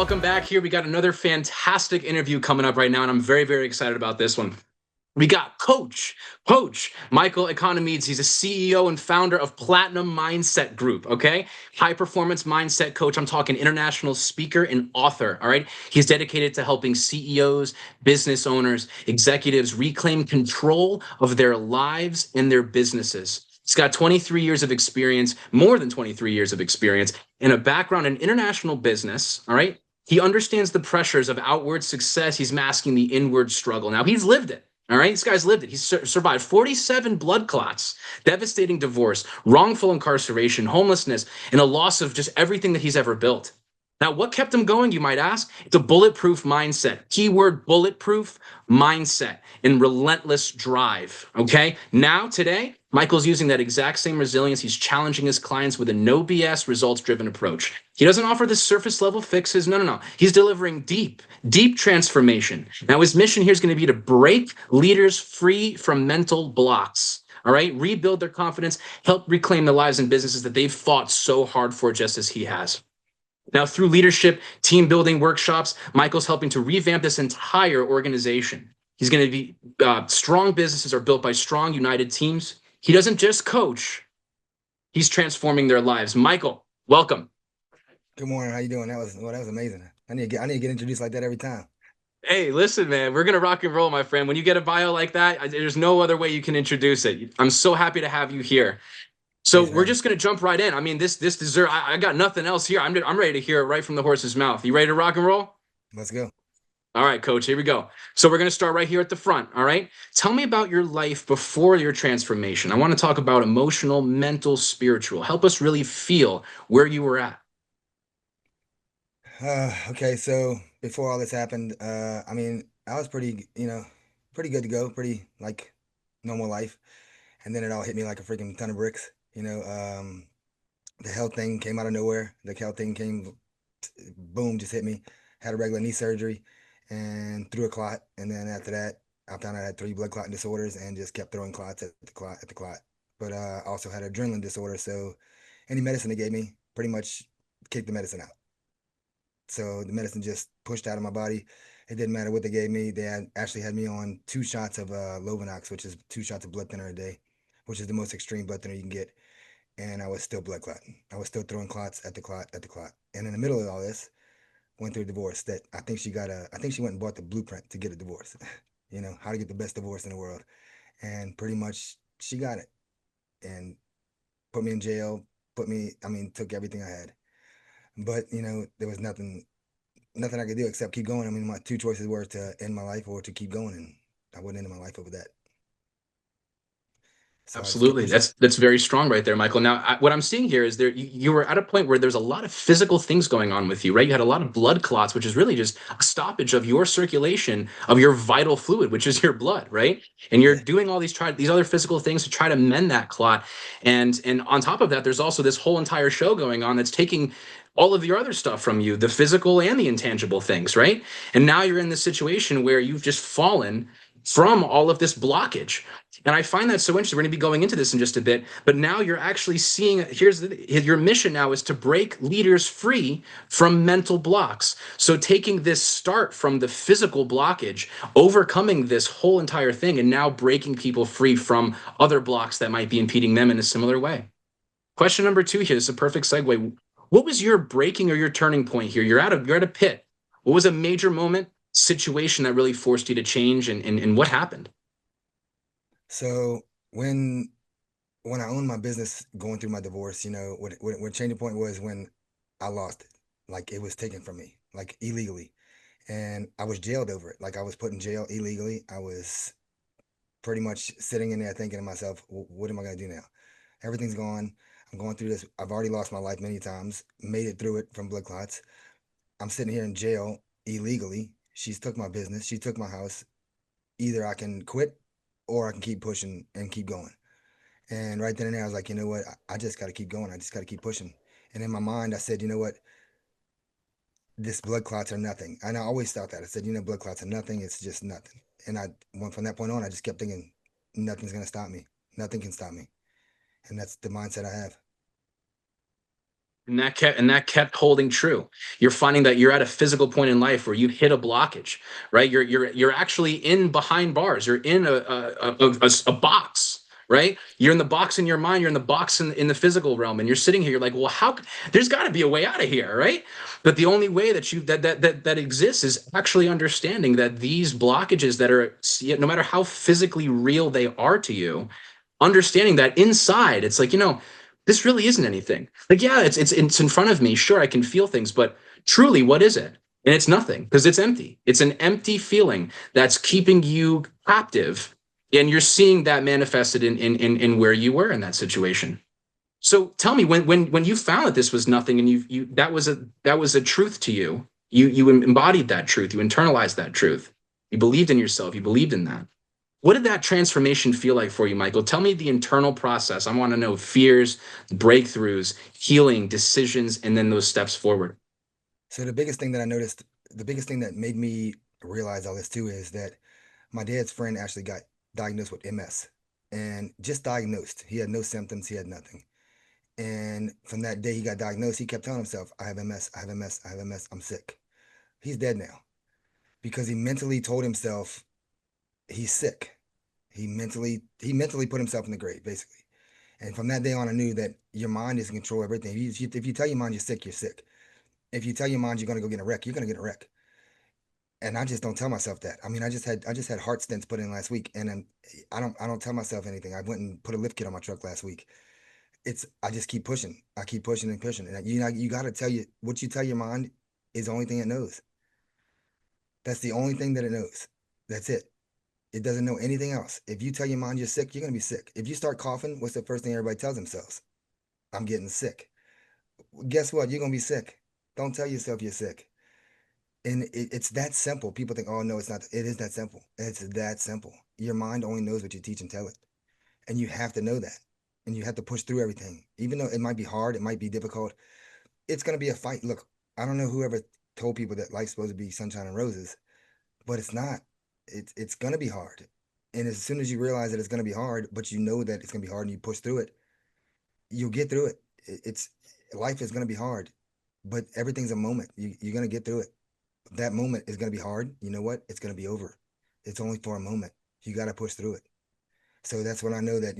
welcome back here. We got another fantastic interview coming up right now, and I'm very, very excited about this one. We got Coach Michael Economies. He's a CEO and founder of Platinum Mindset Group, okay? High performance mindset coach. I'm talking international speaker and author, all right? He's dedicated to helping CEOs, business owners, executives reclaim control of their lives and their businesses. He's got 23 years of experience, more than 23 years of experience, and a background in international business, all right? He understands the pressures of outward success. He's masking the inward struggle. Now, he's lived it. All right, this guy's lived it. He's survived 47 blood clots, devastating divorce, wrongful incarceration, homelessness, and a loss of just everything that he's ever built. Now, what kept him going, you might ask? It's a bulletproof mindset. Keyword bulletproof mindset and relentless drive. Okay, now today, Michael's using that exact same resilience. He's challenging his clients with a no BS, results driven approach. He doesn't offer the surface level fixes. No. He's delivering deep transformation. Now, his mission here is going to be to break leaders free from mental blocks. All right, rebuild their confidence, help reclaim the lives and businesses that they've fought so hard for, just as he has. Now, through leadership, team building workshops, Michael's helping to revamp this entire organization. He's going to be strong businesses are built by strong, united teams. He doesn't just coach, he's transforming their lives. Michael, welcome. Good morning. How you doing? That was amazing. I need to get introduced like that every time. Hey, listen, man, we're going to rock and roll, my friend. When you get a bio like that, there's no other way you can introduce it. I'm so happy to have you here. So Thanks, we're man. just going to jump right in. I mean, this dessert, I got nothing else here. I'm ready to hear it right from the horse's mouth. You ready to rock and roll? Let's go. All right, coach, here we go. So we're going to start right here at the front. All right. Tell me about your life before your transformation. I want to talk about emotional, mental, spiritual. Help us really feel where you were at. Okay, so before all this happened, I mean, I was pretty, pretty good to go, pretty like normal life, and then it all hit me like a freaking ton of bricks. The health thing came out of nowhere. The health thing came, boom, just hit me. Had a regular knee surgery, and threw a clot, and then after that, I found out I had three blood clotting disorders, and just kept throwing clots at the clot. But I also had adrenaline disorder, so any medicine they gave me pretty much kicked the medicine out. So the medicine just pushed out of my body. It didn't matter what they gave me. Actually had me on 2 shots of Lovenox, which is 2 shots of blood thinner a day, which is the most extreme blood thinner you can get. And I was still blood clotting. I was still throwing clots at the clot at the clot. And in the middle of all this, went through a divorce that I think she went and bought the blueprint to get a divorce. How to get the best divorce in the world. And pretty much she got it and put me in jail, took everything I had. But, there was nothing I could do except keep going. I mean, my two choices were to end my life or to keep going, and I wouldn't end my life over that. So I just kept Absolutely. pushing. That's very strong right there, Michael. Now, what I'm seeing here is you were at a point where there's a lot of physical things going on with you, right? You had a lot of blood clots, which is really just a stoppage of your circulation of your vital fluid, which is your blood, right? And you're Yeah, doing all these other physical things to try to mend that clot. And on top of that, there's also this whole entire show going on that's taking all of your other stuff from you, the physical and the intangible things, right? And now you're in this situation where you've just fallen from all of this blockage. And I find that so interesting. We're going to be going into this in just a bit, but now you're actually seeing your mission now is to break leaders free from mental blocks. So taking this start from the physical blockage, overcoming this whole entire thing, and now breaking people free from other blocks that might be impeding them in a similar way. Question number two here is a perfect segue. What was your breaking or your turning point here? You're at a pit. What was a major moment, situation that really forced you to change, and what happened? so when I owned my business going through my divorce, what changing point was when I lost it. Like it was taken from me, like illegally. And I was jailed over it. Like I was put in jail illegally. I was pretty much sitting in there thinking to myself, what am I going to do now? Everything's gone. I'm going through this. I've already lost my life many times, made it through it from blood clots. I'm sitting here in jail illegally. She's took my business. She took my house. Either I can quit or I can keep pushing and keep going. And right then and there, I was like, you know what? I just got to keep going. I just got to keep pushing. And in my mind, I said, you know what? This blood clots are nothing. And I always thought that. I said, blood clots are nothing. It's just nothing. And I went from that point on, I just kept thinking, nothing's going to stop me. Nothing can stop me. And that's the mindset I have. And that kept holding true. You're finding that you're at a physical point in life where you hit a blockage, right? You're actually in behind bars. You're in a box, right? You're in the box in your mind. You're in the box in the physical realm, and you're sitting here. You're like, well, how? There's got to be a way out of here, right? But the only way that exists is actually understanding that these blockages that are, no matter how physically real they are to you, understanding that inside, it's like, this really isn't anything. Like, yeah, it's in front of me. Sure, I can feel things, but truly, what is it? And it's nothing because it's empty. It's an empty feeling that's keeping you captive, and you're seeing that manifested in where you were in that situation. So tell me, when you found that this was nothing, and you that was a truth to you, you embodied that truth, you internalized that truth, you believed in yourself, you believed in that. What did that transformation feel like for you, Michael? Tell me the internal process. I want to know fears, breakthroughs, healing, decisions, and then those steps forward. So the biggest thing that I noticed, the biggest thing that made me realize all this too is that my dad's friend actually got diagnosed with MS, and just diagnosed. He had no symptoms, he had nothing. And from that day he got diagnosed, he kept telling himself, I have MS, I have MS, I have MS, I'm sick. He's dead now because he mentally told himself he's sick. He mentally put himself in the grave, basically. And from that day on, I knew that your mind is in control of everything. If you tell your mind you're sick, you're sick. If you tell your mind you're gonna go get in a wreck, you're gonna get in a wreck. And I just don't tell myself that. I mean, I just had heart stents put in last week, and then I don't tell myself anything. I went and put a lift kit on my truck last week. I just keep pushing. I keep pushing and pushing. And you got to tell you what you tell your mind is the only thing it knows. That's the only thing that it knows. That's it. It doesn't know anything else. If you tell your mind you're sick, you're gonna be sick. If you start coughing, what's the first thing everybody tells themselves? I'm getting sick. Guess what? You're gonna be sick. Don't tell yourself you're sick. And it's that simple. People think, oh no, it's not. It is that simple. It's that simple. Your mind only knows what you teach and tell it. And you have to know that. And you have to push through everything. Even though it might be hard, it might be difficult. It's gonna be a fight. Look, I don't know whoever told people that life's supposed to be sunshine and roses, but it's not. It's gonna be hard. And as soon as you realize that it's gonna be hard, but you know that it's gonna be hard and you push through it, you'll get through it. It's life is gonna be hard, but everything's a moment. You're gonna get through it. That moment is going to be hard. You know what? It's going to be over. It's only for a moment. You got to push through it. So that's when I know that,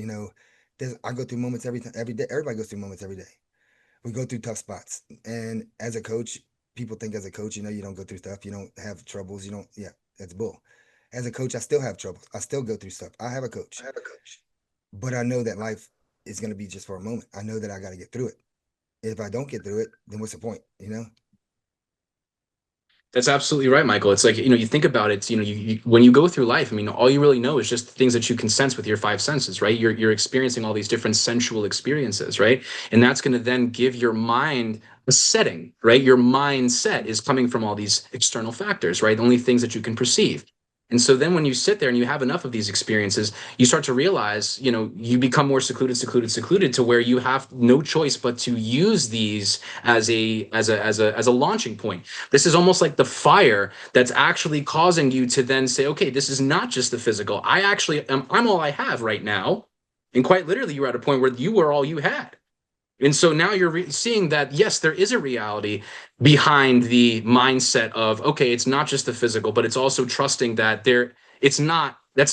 I go through moments every day. Everybody goes through moments every day. We go through tough spots. And as a coach, people think as a coach, you don't go through stuff. You don't have troubles. Yeah, that's bull. As a coach, I still have troubles. I still go through stuff. I have a coach, but I know that life is going to be just for a moment. I know that I got to get through it. If I don't get through it, then what's the point? That's absolutely right, Michael. It's like, you think about it, when you go through life, I mean, all you really know is just the things that you can sense with your five senses, right? You're experiencing all these different sensual experiences, right? And that's going to then give your mind a setting, right? Your mindset is coming from all these external factors, right? The only things that you can perceive. And so then when you sit there and you have enough of these experiences, you start to realize, you become more secluded to where you have no choice but to use these as a launching point. This is almost like the fire that's actually causing you to then say, okay, this is not just the physical. I actually am, I'm all I have right now. And quite literally, you were at a point where you were all you had. And so now you're seeing that, yes, there is a reality behind the mindset of, okay, it's not just the physical, but it's also trusting that that's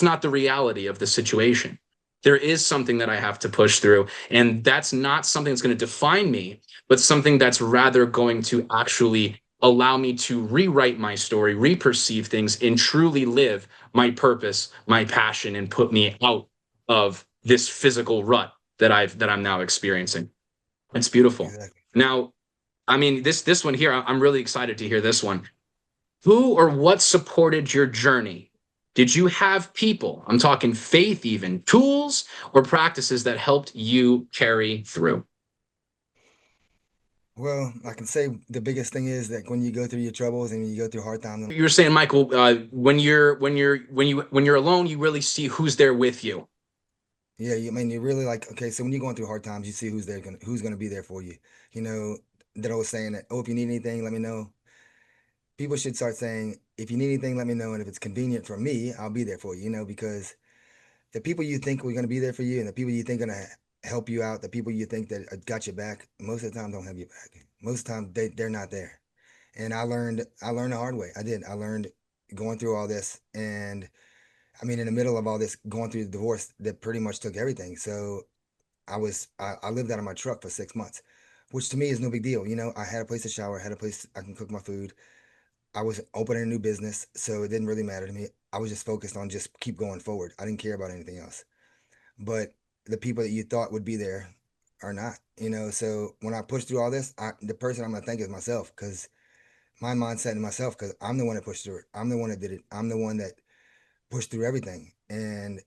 not the reality of the situation. There is something that I have to push through. And that's not something that's going to define me, but something that's rather going to actually allow me to rewrite my story, reperceive things, and truly live my purpose, my passion, and put me out of this physical rut that I'm now experiencing. It's beautiful. Exactly. Now, I mean, this one here, I'm really excited to hear this one. Who or what supported your journey? Did you have people, I'm talking faith even, tools or practices that helped you carry through? Well, I can say the biggest thing is that when you go through your troubles and you go through hard times, You were saying, Michael, when you're alone, you really see who's there with you. yeah, I mean, you really like, okay, so when you're going through hard times, you see who's gonna be there for you. You know, that old saying that, oh, if you need anything, let me know. People should start saying, if you need anything, let me know, and if it's convenient for me, I'll be there for you. Because the people you think are gonna be there for you, and the people you think gonna help you out, the people you think that got your back, most of the time don't have your back. Most of the time they're not there. And I learned the hard way. I did. I learned going through all this, and I mean in the middle of all this, going through the divorce that pretty much took everything. So I lived out of my truck for 6 months, which to me is no big deal. I had a place to shower, had a place I can cook my food. I was opening a new business, so it didn't really matter to me. I was just focused on just keep going forward. I didn't care about anything else. But the people that you thought would be there are not. So when I push through all this, the person I'm gonna thank is myself, because my mindset in myself, because I'm the one that pushed through it. I'm the one that did it. I'm the one that pushed through everything. And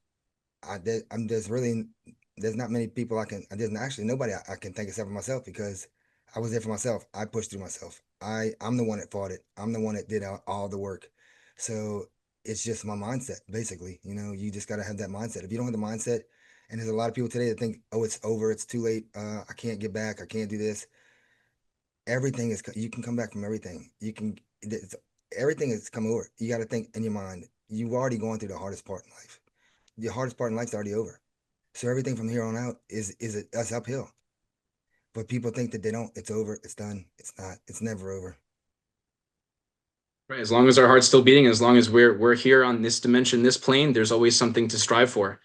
there's not many people there's actually nobody I can thank except for myself, because I was there for myself. I pushed through myself. I'm the one that fought it. I'm the one that did all the work. So it's just my mindset, basically. You just got to have that mindset. If you don't have the mindset, and there's a lot of people today that think, oh, it's over, it's too late, I can't get back, I can't do this. Everything you can come back from everything. Everything is come over. You got to think in your mind, you've already gone through the hardest part in life. The hardest part in life's already over. So everything from here on out is uphill. But people think that they don't. It's over. It's done. It's not. It's never over. Right. As long as our heart's still beating, as long as we're here on this dimension, this plane, there's always something to strive for.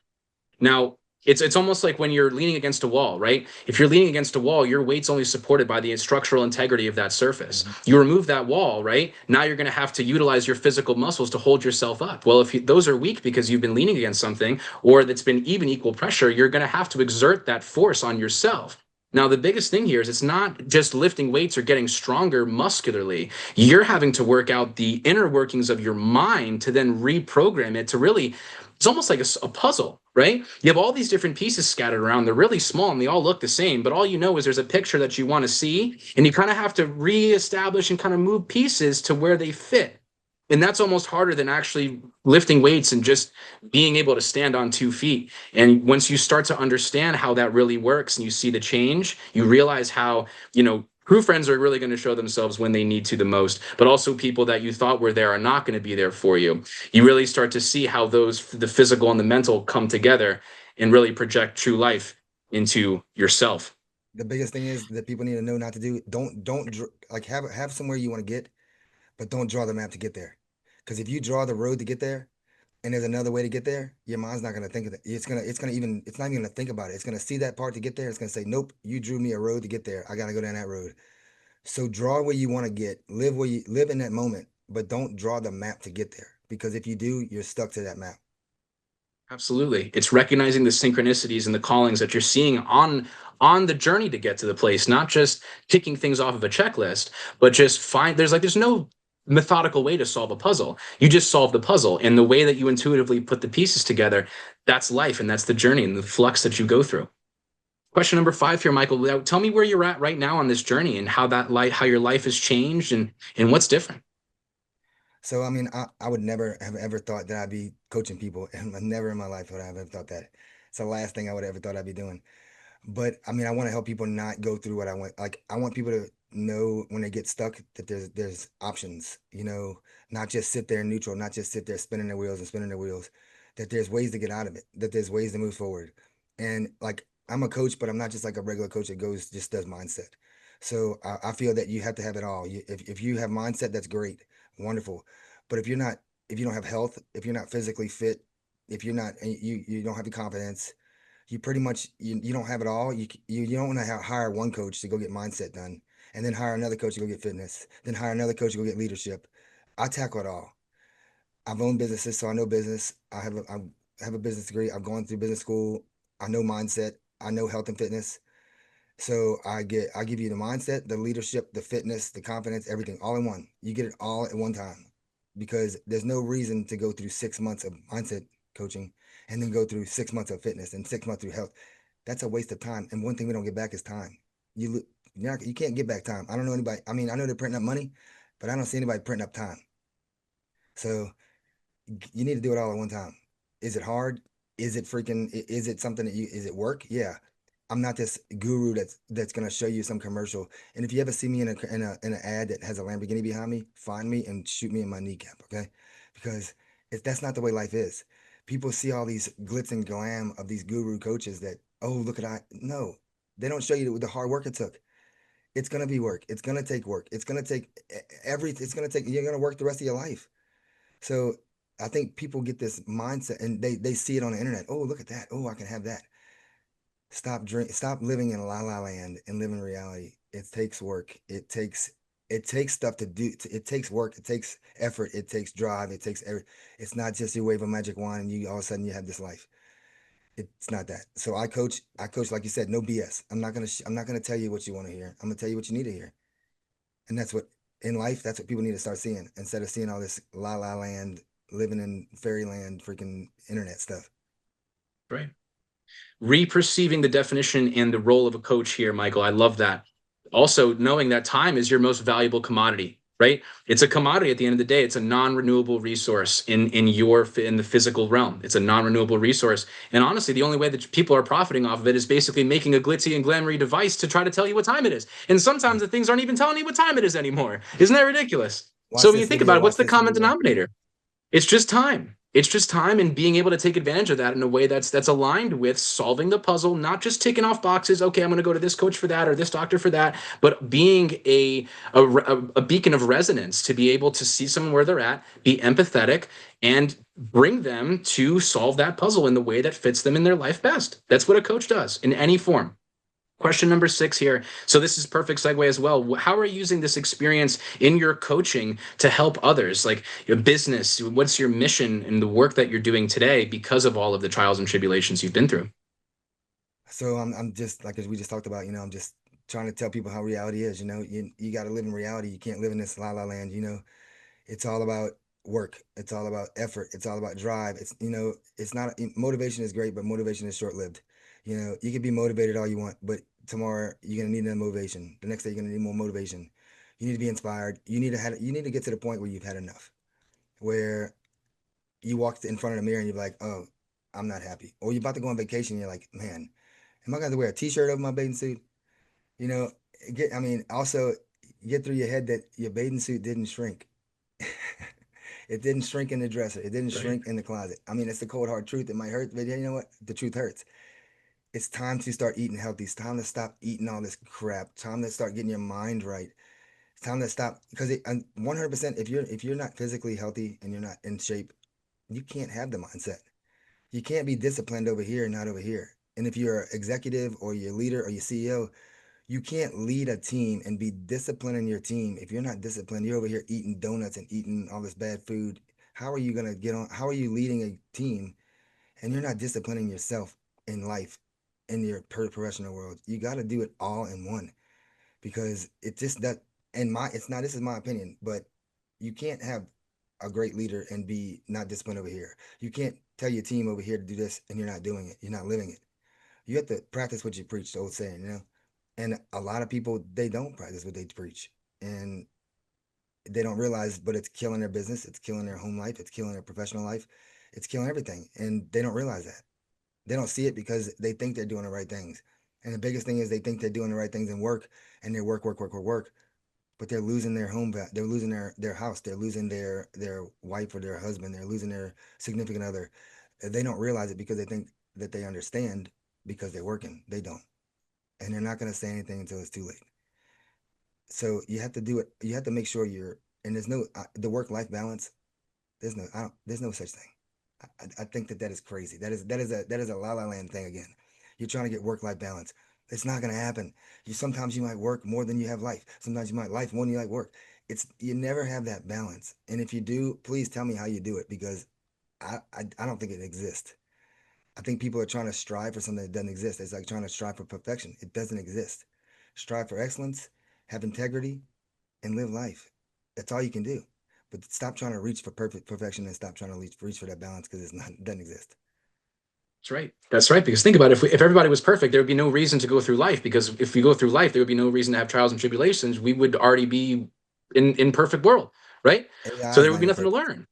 Now, it's almost like when you're leaning against a wall, right? If you're leaning against a wall, your weight's only supported by the structural integrity of that surface. Mhm. You remove that wall, right? Now you're going to have to utilize your physical muscles to hold yourself up. Well, if those are weak because you've been leaning against something, or that's been even equal pressure, you're going to have to exert that force on yourself. Now, the biggest thing here is it's not just lifting weights or getting stronger muscularly. You're having to work out the inner workings of your mind to then reprogram it to really, it's almost like a puzzle, right? You have all these different pieces scattered around. They're really small and they all look the same, but all you know is there's a picture that you want to see, and you kind of have to reestablish and kind of move pieces to where they fit. And that's almost harder than actually lifting weights and just being able to stand on 2 feet. And once you start to understand how that really works and you see the change, you realize how, true friends are really going to show themselves when they need to the most, but also people that you thought were there are not going to be there for you. You really start to see how the physical and the mental come together and really project true life into yourself. The biggest thing is that people need to know not to do. Like have somewhere you want to get, but don't draw the map to get there. Because if you draw the road to get there, and there's another way to get there, your mind's not gonna think of it. It's not even gonna think about it. It's gonna see that part to get there. It's gonna say, nope, you drew me a road to get there. I gotta go down that road. So draw where you want to get, live where you live in that moment, but don't draw the map to get there. Because if you do, you're stuck to that map. Absolutely. It's recognizing the synchronicities and the callings that you're seeing on the journey to get to the place, not just ticking things off of a checklist, but just there's no methodical way to solve a puzzle. You just solve the puzzle, and the way that you intuitively put the pieces together, that's life, and that's the journey and the flux that you go through. Question number 5 here, Michael. Now, tell me where you're at right now on this journey and how your life has changed and what's different. So I mean, I would never have ever thought that I'd be coaching people, and never in my life would I have ever thought that. It's the last thing I would have ever thought I'd be doing. But I mean, I want to help people not go through what I went. Like, I want people to know when they get stuck that there's options. Not just sit there neutral, not just sit there spinning their wheels and spinning their wheels. That there's ways to get out of it. That there's ways to move forward. And like, I'm a coach, but I'm not just like a regular coach that just does mindset. So I feel that you have to have it all. If you have mindset, that's great, wonderful. But if you don't have health, if you're not physically fit, if you're not, and you don't have the confidence, you pretty much you don't have it all. You don't want to hire one coach to go get mindset done, and then hire another coach to go get fitness, then hire another coach to go get leadership. I tackle it all. I've owned businesses, so I know business. I have a business degree. I've gone through business school. I know mindset. I know health and fitness. So I give you the mindset, the leadership, the fitness, the confidence, everything all in one. You get it all at one time, because there's no reason to go through 6 months of mindset coaching and then go through 6 months of fitness and 6 months through health. That's a waste of time. And one thing we don't get back is time. You can't get back time. I don't know anybody. I mean, I know they're printing up money, but I don't see anybody printing up time. So you need to do it all at one time. Is it hard? Is it something is it work? Yeah. I'm not this guru that's gonna show you some commercial. And if you ever see me in an ad that has a Lamborghini behind me, find me and shoot me in my kneecap, okay? Because that's not the way life is. People see all these glitz and glam of these guru coaches that, oh, look at I. No, they don't show you the hard work it took. It's gonna be work. It's gonna take work. It's gonna take it's gonna take, you're gonna work the rest of your life. So I think people get this mindset and they see it on the internet. Oh, look at that. Oh, I can have that. Stop living in la la land and live in reality. It takes work. It takes stuff to do. It takes work. It takes effort. It takes drive. It's not just you wave a magic wand and you all of a sudden you have this life. It's not that. So I coach like you said, no BS. I'm not gonna tell you what you want to hear. I'm gonna tell you what you need to hear. And that's what in life, that's what people need to start seeing instead of seeing all this la la land, living in fairyland, freaking internet stuff. Right. Reperceiving the definition and the role of a coach here, Michael. I love that. Also, knowing that time is your most valuable commodity, right? It's a commodity at the end of the day. It's a non-renewable resource in the physical realm. It's a non-renewable resource. And honestly, the only way that people are profiting off of it is basically making a glitzy and glamoury device to try to tell you what time it is. And sometimes the things aren't even telling you what time it is anymore. Isn't that ridiculous? Watch So when you this think about video, it, what's watch the this common video. denominator? It's just time. It's just time and being able to take advantage of that in a way that's aligned with solving the puzzle, not just ticking off boxes. Okay, I'm going to go to this coach for that or this doctor for that, but being a beacon of resonance to be able to see someone where they're at, be empathetic, and bring them to solve that puzzle in the way that fits them in their life best. That's what a coach does in any form. Question number 6 here. So this is perfect segue as well. How are you using this experience in your coaching to help others, like your business? What's your mission in the work that you're doing today because of all of the trials and tribulations you've been through? So I'm just like as we just talked about, I'm just trying to tell people how reality is. You got to live in reality. You can't live in this la la land. It's all about work. It's all about effort. It's all about drive. It's not motivation is great, but motivation is short lived. You can be motivated all you want, but tomorrow you're gonna need another motivation. The next day you're gonna need more motivation. You need to be inspired. You need to get to the point where you've had enough, where you walk in front of the mirror and you're like, oh, I'm not happy. Or you're about to go on vacation and you're like, man, am I gonna have to wear a t-shirt over my bathing suit? You know, also get through your head that your bathing suit didn't shrink. It didn't shrink in the dresser. It didn't Right. shrink in the closet. I mean, it's the cold hard truth. It might hurt, but you know what? The truth hurts. It's time to start eating healthy. It's time to stop eating all this crap. Time to start getting your mind right. It's time to stop because 100%. If you're not physically healthy and you're not in shape, you can't have the mindset. You can't be disciplined over here and not over here. And if you're an executive or you're a leader or you're CEO, you can't lead a team and be disciplined in your team. If you're not disciplined, you're over here eating donuts and eating all this bad food. How are you going to get on? How are you leading a team and you're not disciplining yourself in life, in your professional world? You got to do it all in one because it just that, and it's not, this is my opinion, but you can't have a great leader and be not disciplined over here. You can't tell your team over here to do this and you're not doing it. You're not living it. You have to practice what you preach, the old saying. And a lot of people, they don't practice what they preach. And they don't realize, but it's killing their business. It's killing their home life. It's killing their professional life. It's killing everything. And they don't realize that. They don't see it because they think they're doing the right things. And the biggest thing is they think they're doing the right things in work and they work, work, work, work, work. But they're losing their home. They're losing their house. They're losing their wife or their husband. They're losing their significant other. They don't realize it because they think that they understand because they're working. They don't. And they're not going to say anything until it's too late. So you have to do it. You have to make sure and there's no, the work-life balance. There's no such thing. I think that is crazy. That is a la la land thing again. You're trying to get work-life balance. It's not going to happen. Sometimes you might work more than you have life. Sometimes you might life more than you like work. You never have that balance. And if you do, please tell me how you do it because I don't think it exists. I think people are trying to strive for something that doesn't exist. It's like trying to strive for perfection. It doesn't exist. Strive for excellence, have integrity, and live life. That's all you can do. But stop trying to reach for perfect perfection and stop trying to reach for that balance because it doesn't exist. That's right. That's right. Because think about it. If everybody was perfect, there would be no reason to go through life. Because if we go through life, there would be no reason to have trials and tribulations. We would already be in perfect world, right? So AI is there would not be even nothing to perfect. learn.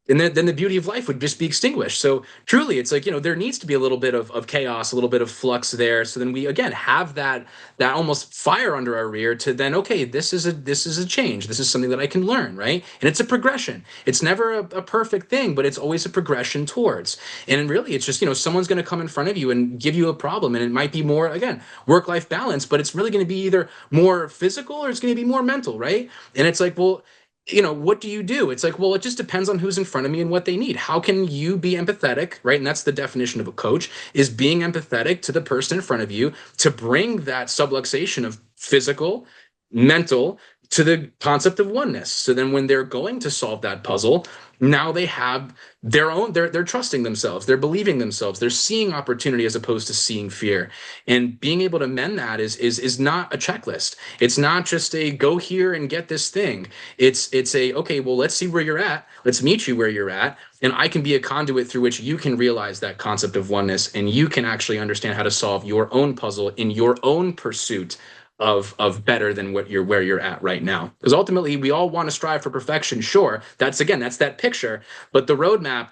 and then the beauty of life would just be extinguished. So truly, it's like, there needs to be a little bit of chaos, a little bit of flux there. So then we again have that almost fire under our rear to then, okay, this is a change. This is something that I can learn, right? And it's a progression. It's never a perfect thing, but it's always a progression towards. And really, it's just, someone's going to come in front of you and give you a problem. And it might be more, again, work-life balance, but it's really going to be either more physical or it's going to be more mental, right? And it's like, well, what do you do? It's like, well, it just depends on who's in front of me and what they need. How can you be empathetic, right? And that's the definition of a coach, is being empathetic to the person in front of you to bring that subluxation of physical, mental to the concept of oneness. So then when they're going to solve that puzzle, now they have their own, they're trusting themselves, they're believing themselves, they're seeing opportunity as opposed to seeing fear. And being able to mend that is not a checklist. It's not just a go here and get this thing. It's a, okay, well, let's see where you're at. Let's meet you where you're at. And I can be a conduit through which you can realize that concept of oneness, and you can actually understand how to solve your own puzzle in your own pursuit of better than where you're at right now. Because ultimately we all want to strive for perfection. Sure, that's that picture, but the roadmap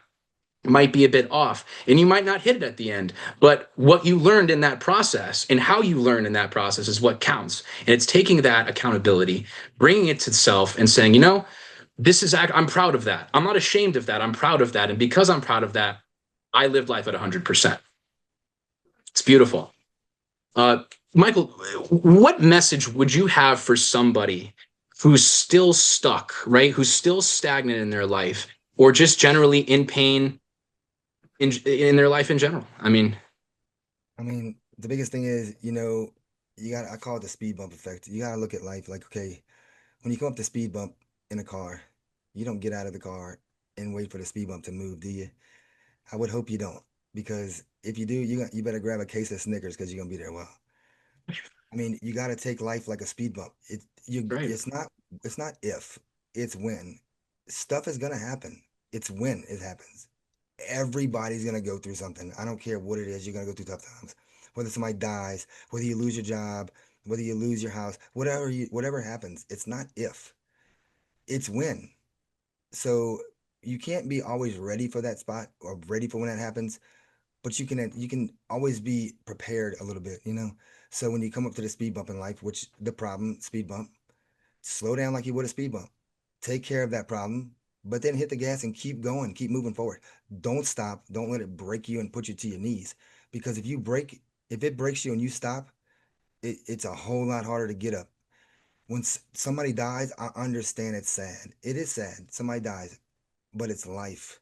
might be a bit off and you might not hit it at the end. But what you learned in that process and how you learned in that process is what counts. And it's taking that accountability, bringing it to self and saying, I'm proud of that. I'm not ashamed of that. I'm proud of that. And because I'm proud of that, I lived life at 100%. It's beautiful. Uh, Michael, what message would you have for somebody who's still stuck, right? Who's still stagnant in their life, or just generally in pain in their life in general? I mean, The biggest thing is, I call it the speed bump effect. You gotta look at life like, okay, when you come up the speed bump in a car, you don't get out of the car and wait for the speed bump to move, do you? I would hope you don't, because if you do, you better grab a case of Snickers because you're gonna be there a while. You got to take life like a speed bump. right. It's not if, it's when. Stuff is gonna happen. It's when it happens. Everybody's gonna go through something. I don't care what it is. You're gonna go through tough times. Whether somebody dies, whether you lose your job, whether you lose your house, whatever happens. It's not if, it's when. So you can't be always ready for that spot or ready for when that happens, but you can always be prepared a little bit. So when you come up to the speed bump in life, which the problem, speed bump, slow down like you would a speed bump. Take care of that problem, but then hit the gas and keep going, keep moving forward. Don't stop. Don't let it break you and put you to your knees. Because if it breaks you and you stop, it's a whole lot harder to get up. When somebody dies, I understand it's sad. It is sad. Somebody dies, but it's life.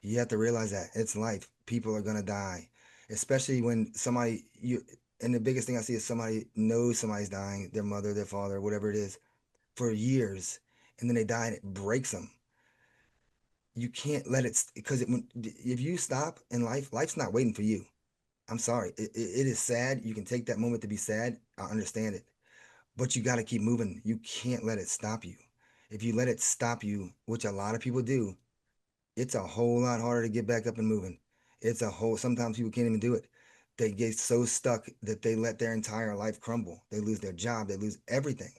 You have to realize that it's life. People are gonna die, especially when and the biggest thing I see is somebody knows somebody's dying, their mother, their father, whatever it is, for years, and then they die and it breaks them. You can't let it, because if you stop in life, life's not waiting for you. I'm sorry. It is sad. You can take that moment to be sad. I understand it, but you got to keep moving. You can't let it stop you. If you let it stop you, which a lot of people do, it's a whole lot harder to get back up and moving. Sometimes people can't even do it. They get so stuck that they let their entire life crumble. They lose their job, they lose everything.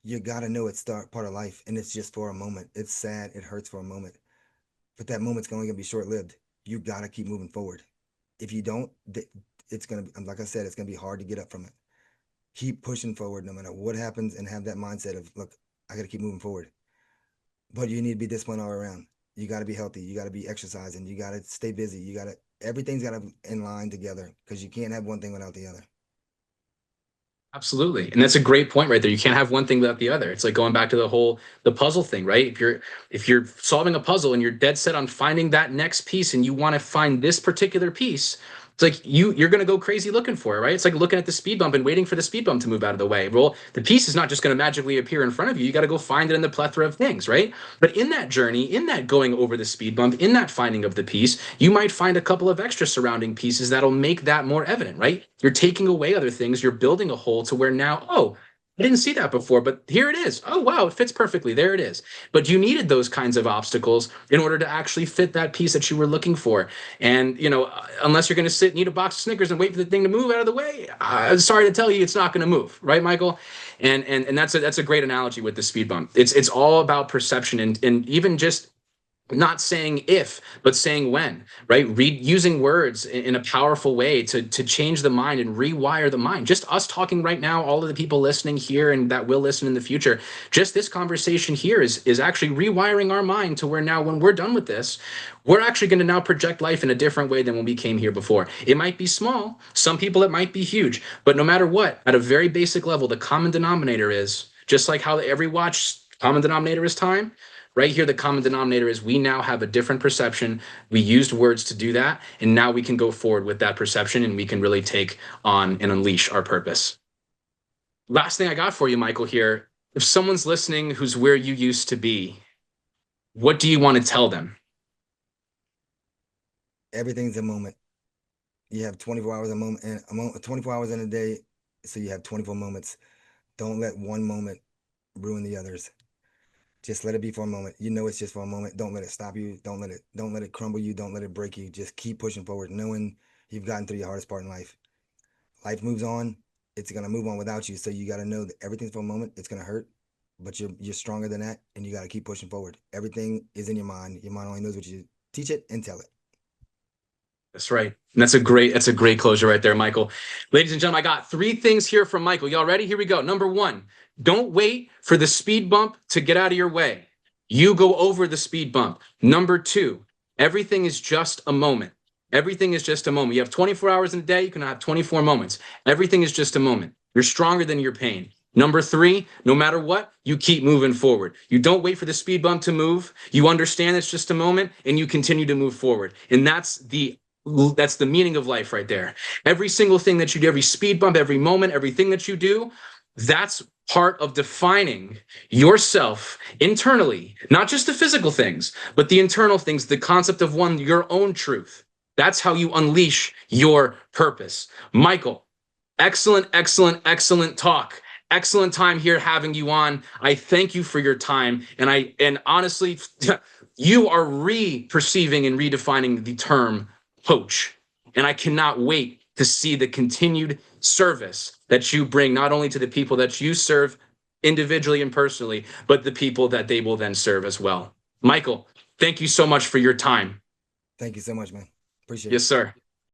You got to know it's part of life, and it's just for a moment. It's sad, it hurts for a moment, but that moment's only gonna be short-lived. You got to keep moving forward. If you don't, it's gonna be, like I said, it's gonna be hard to get up from it. Keep pushing forward no matter what happens, and have that mindset of, look, I got to keep moving forward. But you need to be disciplined all around. You got to be healthy. You got to be exercising. You got to stay busy. Everything's got to in line together, because you can't have one thing without the other. Absolutely. And that's a great point right there. You can't have one thing without the other. It's like going back to the puzzle thing, right? If you're solving a puzzle and you're dead set on finding that next piece and you want to find this particular piece, it's like you're going to go crazy looking for it, right? It's like looking at the speed bump and waiting for the speed bump to move out of the way. Well, the piece is not just going to magically appear in front of you. You got to go find it in the plethora of things, right? But in that journey, in that going over the speed bump, in that finding of the piece, you might find a couple of extra surrounding pieces that'll make that more evident, right? You're taking away other things. You're building a whole to where now, oh, I didn't see that before, but here it is. Oh, wow, it fits perfectly. There it is. But you needed those kinds of obstacles in order to actually fit that piece that you were looking for. And, unless you're going to sit and eat a box of Snickers and wait for the thing to move out of the way, I'm sorry to tell you, it's not going to move, right, Michael? And that's a great analogy with the speed bump. It's all about perception, and even just not saying if, but saying when, right? Using words in a powerful way to change the mind and rewire the mind. Just us talking right now, all of the people listening here and that will listen in the future, just this conversation here is actually rewiring our mind to where now when we're done with this, we're actually going to now project life in a different way than when we came here before. It might be small, some people it might be huge, but no matter what, at a very basic level, the common denominator is just like how every watch common denominator is time. Right here, the common denominator is we now have a different perception. We used words to do that. And now we can go forward with that perception and we can really take on and unleash our purpose. Last thing I got for you, Michael, here. If someone's listening who's where you used to be, what do you want to tell them? Everything's a moment. You have 24 hours a moment, and 24 hours in a day, so you have 24 moments. Don't let one moment ruin the others. Just let it be for a moment. You know it's just for a moment. Don't let it stop you. Don't let it crumble you. Don't let it break you. Just keep pushing forward, knowing you've gotten through your hardest part in life. Life moves on. It's gonna move on without you. So you gotta know that everything's for a moment. It's gonna hurt, but you're stronger than that, and you gotta keep pushing forward. Everything is in your mind. Your mind only knows what you teach it and tell it. That's right. And that's a great closure right there, Michael. Ladies and gentlemen, I got 3 things here from Michael. Y'all ready? Here we go. Number 1, don't wait for the speed bump to get out of your way. You go over the speed bump. Number 2, everything is just a moment. Everything is just a moment. You have 24 hours in a day, you can have 24 moments. Everything is just a moment. You're stronger than your pain. Number 3, no matter what, you keep moving forward. You don't wait for the speed bump to move. You understand it's just a moment and you continue to move forward. And that's the meaning of life right there. Every single thing that you do, every speed bump, every moment, everything that you do, that's part of defining yourself internally, not just the physical things, but the internal things, the concept of your own truth. That's how you unleash your purpose. Michael, excellent, excellent, excellent talk. Excellent time here having you on. I thank you for your time. And honestly, you are re-perceiving and redefining the term coach. And I cannot wait to see the continued service that you bring, not only to the people that you serve individually and personally, but the people that they will then serve as well. Michael, thank you so much for your time. Thank you so much, man. Appreciate Yes, it. sir.